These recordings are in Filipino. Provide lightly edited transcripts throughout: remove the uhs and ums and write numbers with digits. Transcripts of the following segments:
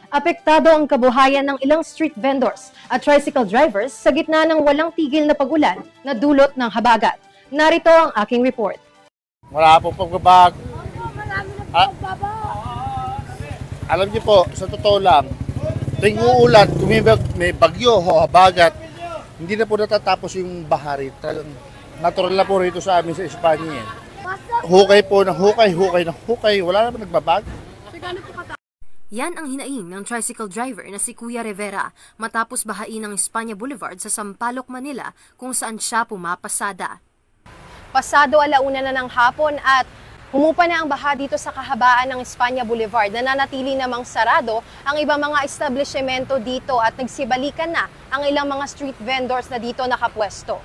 Apektado ang kabuhayan ng ilang street vendors at tricycle drivers sa gitna ng walang tigil na pag-ulan na dulot ng habagat. Narito ang aking report. Wala pong pagbabag. Alam niyo po, sa totoo lang, tuwing uulan, kung may bagyo o habagat, hindi na po natatapos yung baha rito. Natural na po rito sa amin sa Espanya. Hukay po ng hukay, hukay ng hukay, wala naman nagbabag. Yan ang hinaing ng tricycle driver na si Kuya Rivera matapos bahain ng Espanya Boulevard sa Sampaloc, Manila kung saan siya pumapasada. Pasado alauna na ng hapon at humupa na ang baha dito sa kahabaan ng Espanya Boulevard. Nananatili namang sarado ang ibang mga establishmento dito at nagsibalikan na ang ilang mga street vendors na dito nakapwesto.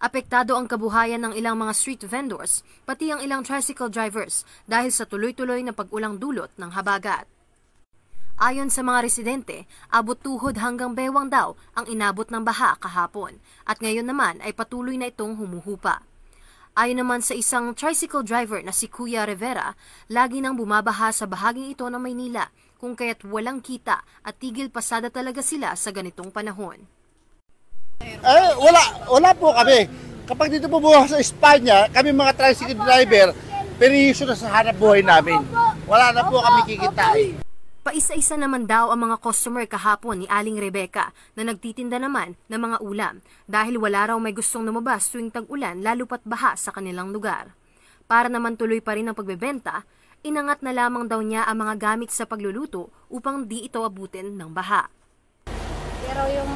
Apektado ang kabuhayan ng ilang mga street vendors, pati ang ilang tricycle drivers dahil sa tuloy-tuloy na pag-ulang dulot ng habagat. Ayon sa mga residente, abot tuhod hanggang bewang daw ang inabot ng baha kahapon at ngayon naman ay patuloy na itong humuhupa. Ayon naman sa isang tricycle driver na si Kuya Rivera, lagi nang bumabaha sa bahaging ito ng Maynila kung kaya't walang kita at tigil pasada talaga sila sa ganitong panahon. Wala po kami. Kapag dito po buha sa Espanya, kami mga tricycle driver, perwisyo na sa hanap buhay namin. Wala na po kami kikitain. Paisa-isa naman daw ang mga customer kahapon ni Aling Rebecca na nagtitinda naman ng mga ulam dahil wala raw may gustong lumabas tuwing tag-ulan lalo pat baha sa kanilang lugar. Para naman tuloy pa rin ang pagbebenta, inangat na lamang daw niya ang mga gamit sa pagluluto upang di ito abutin ng baha. Pero yung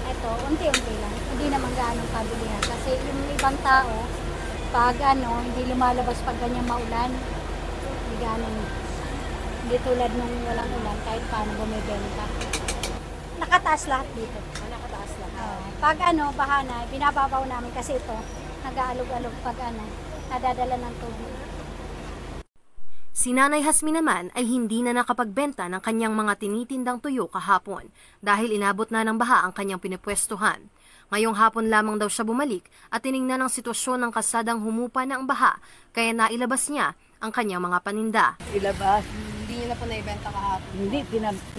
ito, unti-unti lang. Hindi naman gaanong kabilihan. Kasi yung ibang tao, pag hindi lumalabas pag ganyan maulan, hindi gaanong, hindi tulad nung walang ulan, kahit paano bumibenta. Nakataas lahat dito. Nakataas lahat. Pag baha na, binababaw namin kasi ito, nag-aalog-alog pag nadadala ng tubig. Si Nanay Hasmi naman ay hindi na nakapagbenta ng kanyang mga tinitindang tuyo kahapon dahil inabot na ng baha ang kanyang pinupwestuhan. Ngayong hapon lamang daw siya bumalik at tiningnan ang sitwasyon ng kasadang humupa na ang baha kaya nailabas niya ang kanyang mga paninda. Ilabas. Hindi niyo na po naibenta kahapon? Hindi,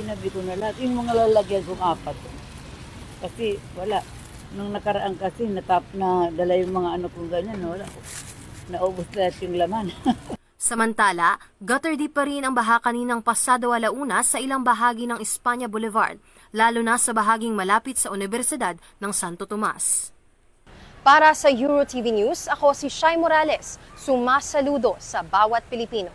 pinabi ko na lahat. Yung mga lalagyan kong 4. Kasi wala. Nung nakaraan kasi na dala yung mga kung ganyan, wala. Naubos lahat yung laman. Samantala, gutter deep pa rin ang baha kaninang pasado alauna sa ilang bahagi ng Espanya Boulevard, lalo na sa bahaging malapit sa Universidad ng Santo Tomas. Para sa EuroTV News, ako si Shai Morales, sumasaludo sa bawat Pilipino.